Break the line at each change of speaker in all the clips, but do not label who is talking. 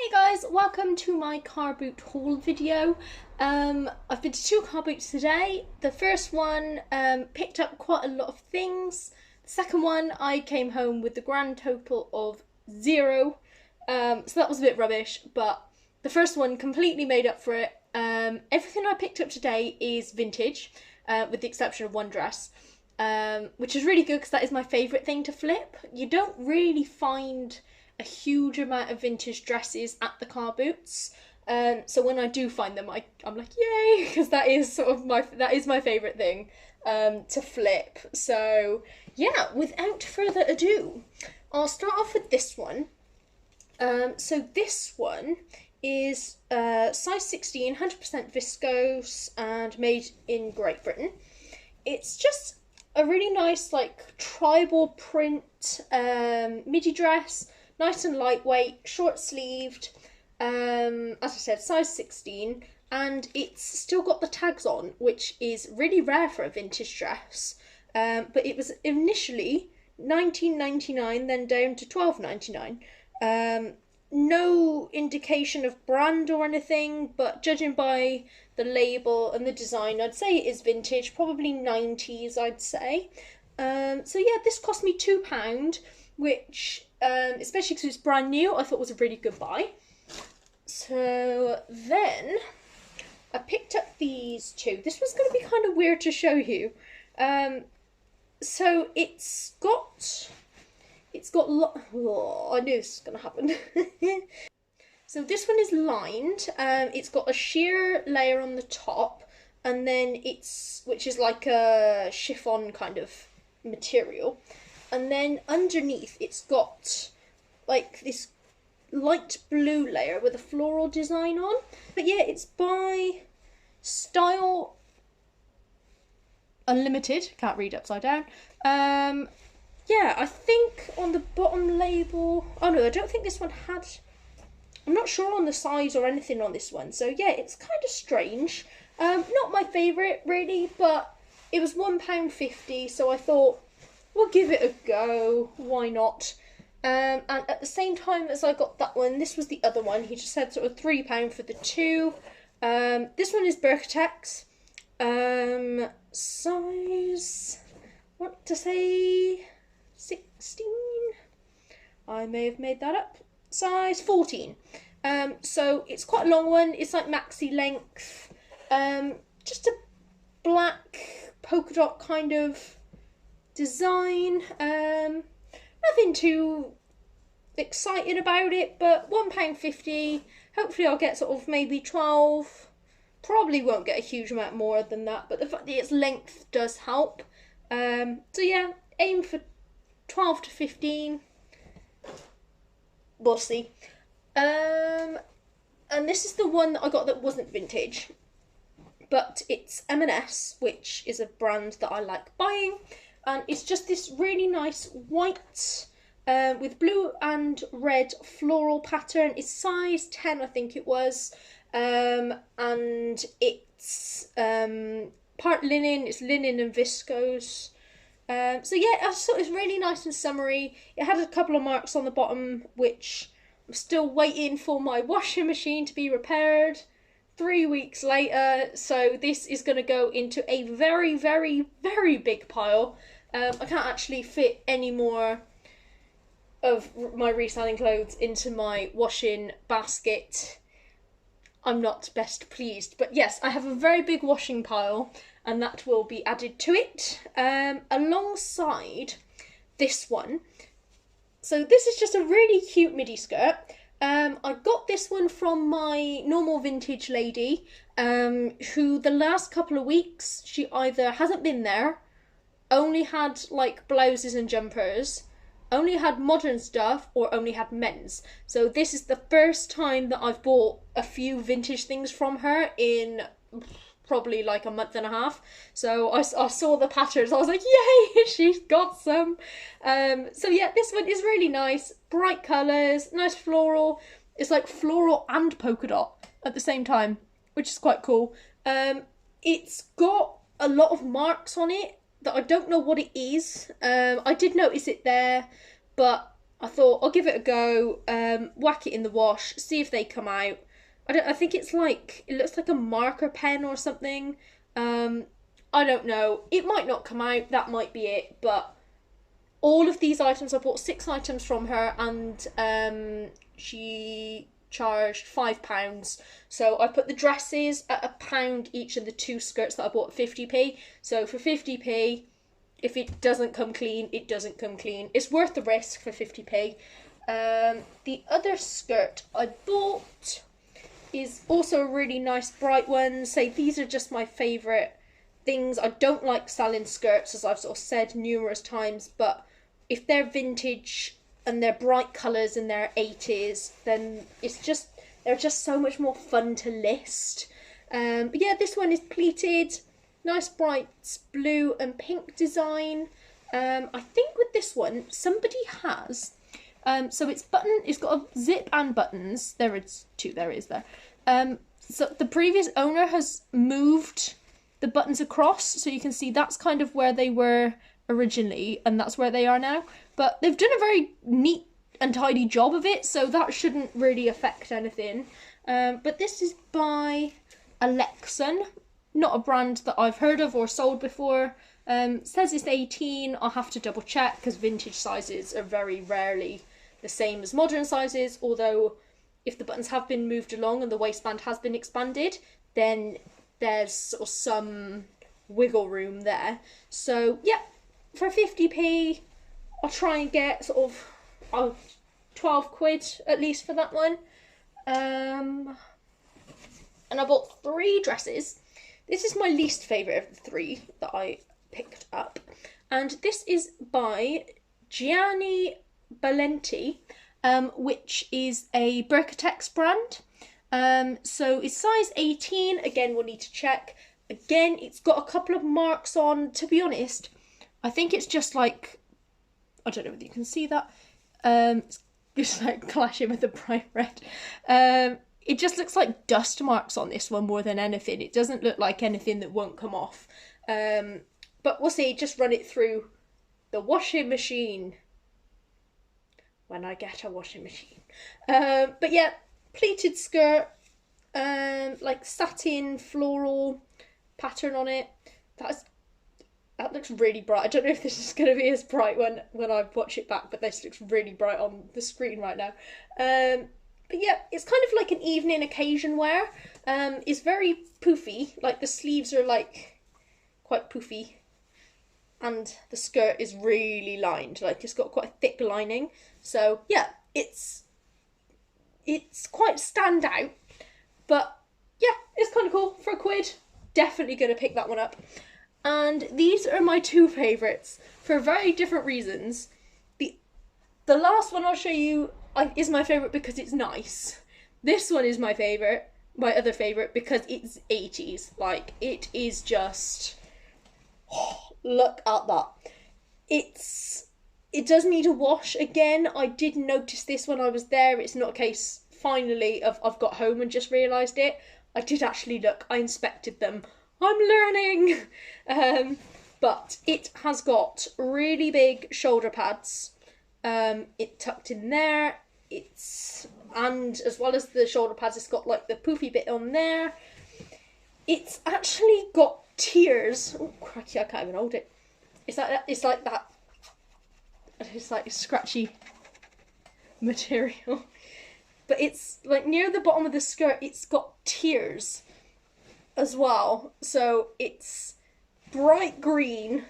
Hey guys, welcome to my car boot haul video. I've been to two car boots today. The first one picked up quite a lot of things. The second one I came home with the grand total of 0. So that was a bit rubbish, but the first one completely made up for it. Everything I picked up today is vintage, with the exception of one dress. Which is really good because that is my favourite thing to flip. You don't really find a huge amount of vintage dresses at the car boots. So when I do find them, I'm like, yay, because that is my favourite thing to flip. So yeah, without further ado, I'll start off with this one. So this one is size 16, 100% viscose and made in Great Britain. It's just a really nice like tribal print midi dress, nice and lightweight, short sleeved, as I said, size 16, and it's still got the tags on, which is really rare for a vintage dress. But it was initially £19.99, then down to £12.99. No indication of brand or anything, but judging by the label and the design, I'd say it is vintage, probably 90s, I'd say. So yeah, this cost me £2, which, especially because it's brand new, I thought was a really good buy. So then I picked up these two. This was going to be kind of weird to show you. So it's got oh, I knew this was going to happen. So this one is lined. It's got a sheer layer on the top, and then which is like a chiffon kind of material, and then underneath it's got like this light blue layer with a floral design on. But yeah, it's by Style Unlimited. Can't read upside down. Yeah, I think on the bottom label. Oh no, I don't think this one had. I'm not sure on the size or anything on this one. So yeah, it's kind of strange. Not my favourite really, but it was £1.50, so I thought we'll give it a go. Why not? And at the same time as I got that one, this was the other one. He just said sort of £3 for the two. This one is Birkentex. Size, what to say, 16? I may have made that up. Size 14. So it's quite a long one. It's like maxi length. Just a black polka dot kind of design. Nothing too excited about it, but £1.50. Hopefully I'll get sort of maybe 12. Probably won't get a huge amount more than that, but the fact that its length does help. So yeah, aim for 12 to 15. We'll see. And this is the one that I got that wasn't vintage, but it's M&S, which is a brand that I like buying, and it's just this really nice white with blue and red floral pattern. It's size 10, I think it was, and it's part linen. It's linen and viscose. So yeah, I thought it was really nice and summery. It had a couple of marks on the bottom, which I'm still waiting for my washing machine to be repaired. 3 weeks later, so this is going to go into a very, very, very big pile. I can't actually fit any more of my reselling clothes into my washing basket. I'm not best pleased, but yes, I have a very big washing pile, and that will be added to it, alongside this one. So this is just a really cute midi skirt. I got this one from my normal vintage lady, who the last couple of weeks, she either hasn't been there, only had like blouses and jumpers, only had modern stuff, or only had men's. So this is the first time that I've bought a few vintage things from her in probably like a month and a half. So I saw the patterns, I was like, yay, she's got some. So yeah, this one is really nice. Bright colours, nice floral. It's like floral and polka dot at the same time, which is quite cool. It's got a lot of marks on it that I don't know what it is. I did notice it there, but I thought I'll give it a go, whack it in the wash, see if they come out. I think it's like, it looks like a marker pen or something. I don't know. It might not come out, that might be it, but all of these items, I bought 6 items from her, and she charged £5. So I put the dresses at £1 each and the 2 skirts that I bought at 50p. So for 50p, if it doesn't come clean, it doesn't come clean. It's worth the risk for 50p. The other skirt I bought is also a really nice bright one. So these are just my favourite things. I don't like selling skirts, as I've sort of said numerous times, but if they're vintage and they're bright colours and they're 80s, then they're just so much more fun to list. But yeah, this one is pleated, nice bright blue and pink design. I think with this one, somebody has, so it's got a zip and buttons. There is 2, there is there. So the previous owner has moved the buttons across, so you can see that's kind of where they were originally, and that's where they are now. But they've done a very neat and tidy job of it, so that shouldn't really affect anything. But this is by Alexon, not a brand that I've heard of or sold before. Says it's 18. I'll have to double check, because vintage sizes are very rarely the same as modern sizes, although if the buttons have been moved along and the waistband has been expanded, then there's sort of some wiggle room there. So yeah, for 50p, I'll try and get sort of 12 quid at least for that one. And I bought 3 dresses. This is my least favourite of the 3 that I picked up. And this is by Gianni Valenti, which is a Birkatex brand. So it's size 18. Again, we'll need to check. Again, it's got a couple of marks on. To be honest, I think it's just like, I don't know whether you can see that. It's just like clashing with the bright red. It just looks like dust marks on this one more than anything. It doesn't look like anything that won't come off. But we'll see. Just run it through the washing machine when I get a washing machine. But yeah, pleated skirt, like satin floral pattern on it. That looks really bright. I don't know if this is going to be as bright when I watch it back, but this looks really bright on the screen right now. But yeah, it's kind of like an evening occasion wear. It's very poofy, like the sleeves are like quite poofy, and the skirt is really lined, like it's got quite a thick lining. So yeah, it's quite stand out, but yeah, it's kind of cool. For £1, definitely going to pick that one up. And these are my 2 favourites for very different reasons. The last one I'll show you is my favourite because it's nice. This one is my favourite, my other favourite, because it's 80s. Like, it is just, look at that. It does need a wash. Again, I did notice this when I was there. It's not a case, finally, I've got home and just realised it. I did actually look. I inspected them. I'm learning. But it has got really big shoulder pads. It tucked in there. And as well as the shoulder pads, it's got like the poofy bit on there. It's actually got tiers. Oh crikey, I can't even hold it. It's like that. It's like that. It's like scratchy material. But it's like near the bottom of the skirt, it's got tiers as well. So it's bright green,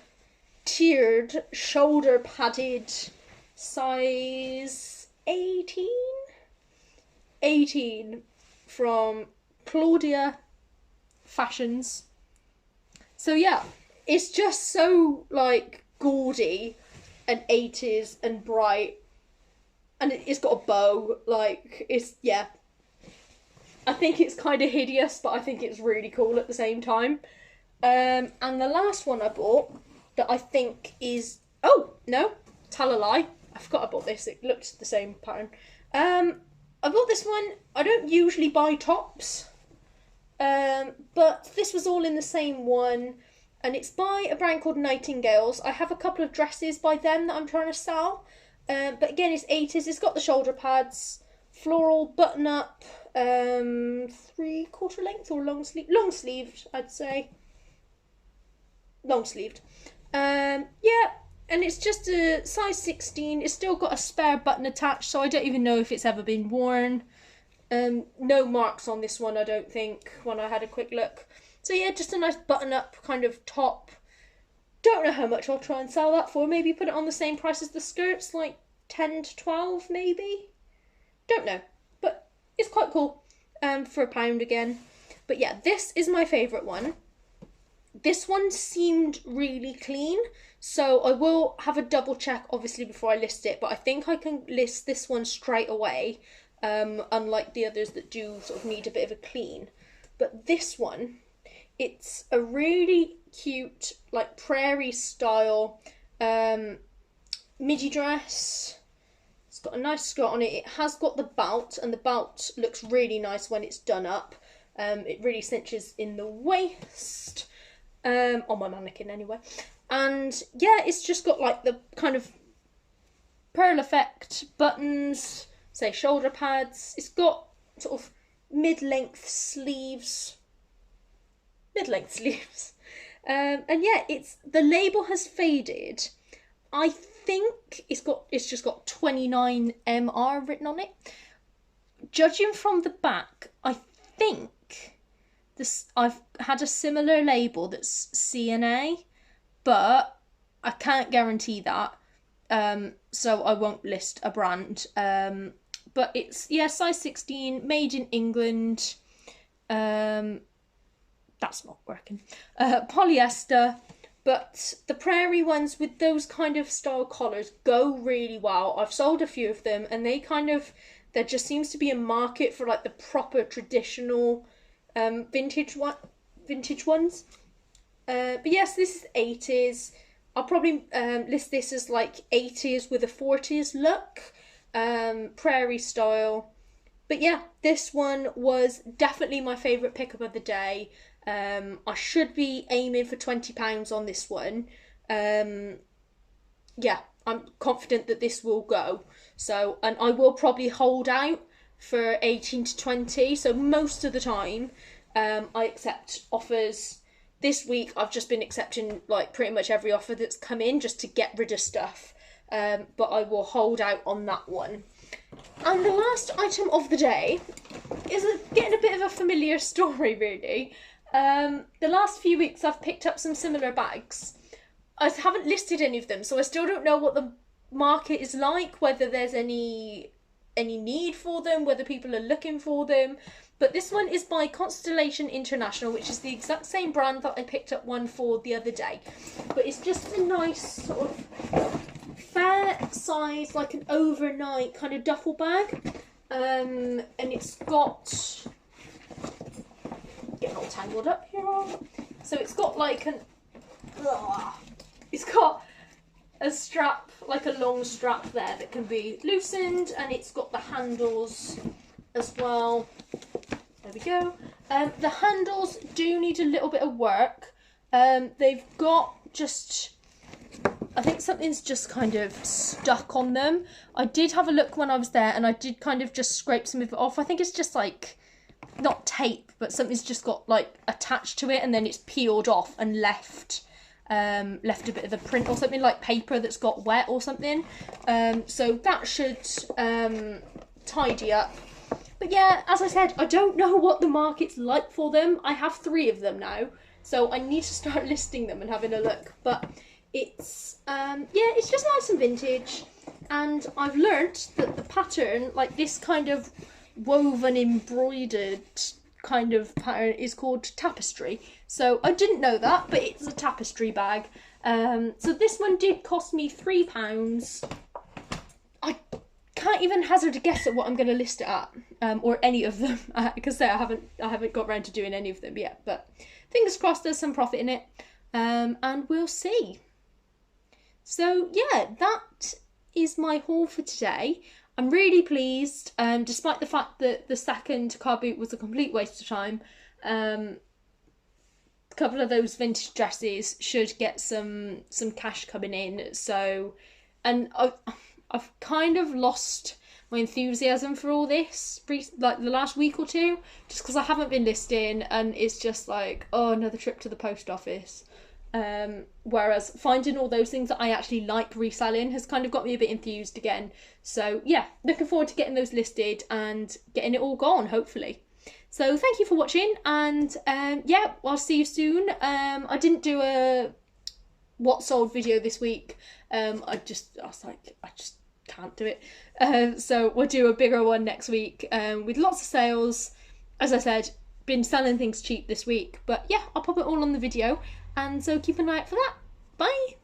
tiered, shoulder padded, size 18? 18 from Claudia Fashions. So yeah, it's just so like gaudy and 80s and bright, and it's got a bow. Like, it's, yeah, I think it's kind of hideous, but I think it's really cool at the same time. And the last one I bought that I think is, oh no, tell a lie, I forgot I bought this. It looked the same pattern. I bought this one. I don't usually buy tops, but this was all in the same one, and it's by a brand called Nightingales. I have a couple of dresses by them that I'm trying to sell. But again, it's 80s. It's got the shoulder pads, floral button up, 3/4 length or long sleeved, I'd say. Long sleeved. Yeah, and it's just a size 16. It's still got a spare button attached, so I don't even know if it's ever been worn. No marks on this one, I don't think, when I had a quick look. So yeah, just a nice button up kind of top. Don't know how much I'll try and sell that for. Maybe put it on the same price as the skirts, like 10 to 12 maybe. Don't know, but it's quite cool for £1 again. But yeah, this is my favourite one. This one seemed really clean, so I will have a double check obviously before I list it, but I think I can list this one straight away, unlike the others that do sort of need a bit of a clean. But this one, it's a really cute, like prairie style midi dress. It's got a nice skirt on it. It has got the belt, and the belt looks really nice when it's done up. It really cinches in the waist, on my mannequin anyway. And yeah, it's just got like the kind of pearl effect buttons, say shoulder pads. It's got sort of mid-length sleeves. And yeah, the label has faded. I think it's just got 29 MR written on it. Judging from the back, I think I've had a similar label that's CNA, but I can't guarantee that. So I won't list a brand. But it's, yeah, size 16, made in England. That's not working. Polyester. But the prairie ones with those kind of style collars go really well. I've sold a few of them, and there just seems to be a market for like the proper traditional vintage ones. But yes, this is 80s. I'll probably list this as like 80s with a 40s look, prairie style. But yeah, this one was definitely my favourite pickup of the day. I should be aiming for £20 on this one. Yeah, I'm confident that this will go. So, and I will probably hold out for 18 to 20. So most of the time, I accept offers. This week, I've just been accepting like pretty much every offer that's come in just to get rid of stuff. But I will hold out on that one. And the last item of the day is getting a bit of a familiar story, really. The last few weeks I've picked up some similar bags. I haven't listed any of them, so I still don't know what the market is like, whether there's any need for them, whether people are looking for them. But this one is by Constellation International, which is the exact same brand that I picked up one for the other day. But it's just a nice sort of fair size, like an overnight kind of duffel bag. And it's got... Getting all tangled up here. So it's got like it's got a strap, like a long strap there that can be loosened, and it's got the handles as well. There we go. The handles do need a little bit of work. They've got just, I think something's just kind of stuck on them. I did have a look when I was there, and I did kind of just scrape some of it off. I think it's just like, not tape, but something's just got like attached to it, and then it's peeled off and left a bit of the print or something, like paper that's got wet or something. So that should tidy up. But yeah, as I said, I don't know what the market's like for them. I have 3 of them now, so I need to start listing them and having a look. But it's yeah, it's just nice and vintage, and I've learnt that the pattern, like this kind of woven embroidered kind of pattern, is called tapestry. So I didn't know that, but it's a tapestry bag. So this one did cost me £3. I can't even hazard a guess at what I'm going to list it at, or any of them, because I haven't got around to doing any of them yet. But fingers crossed, there's some profit in it, and we'll see. So yeah, that is my haul for today. I'm really pleased, despite the fact that the second car boot was a complete waste of time. A couple of those vintage dresses should get some cash coming in. So, and I've kind of lost my enthusiasm for all this, like the last week or two, just because I haven't been listing, and it's just like, oh, another trip to the post office. Whereas finding all those things that I actually like reselling has kind of got me a bit enthused again. So yeah, looking forward to getting those listed and getting it all gone, hopefully. So thank you for watching, and yeah, I'll see you soon. I didn't do a what sold video this week. I was like, I just can't do it. So we'll do a bigger one next week with lots of sales. As I said, been selling things cheap this week, but yeah, I'll pop it all on the video, and so keep an eye out for that. Bye!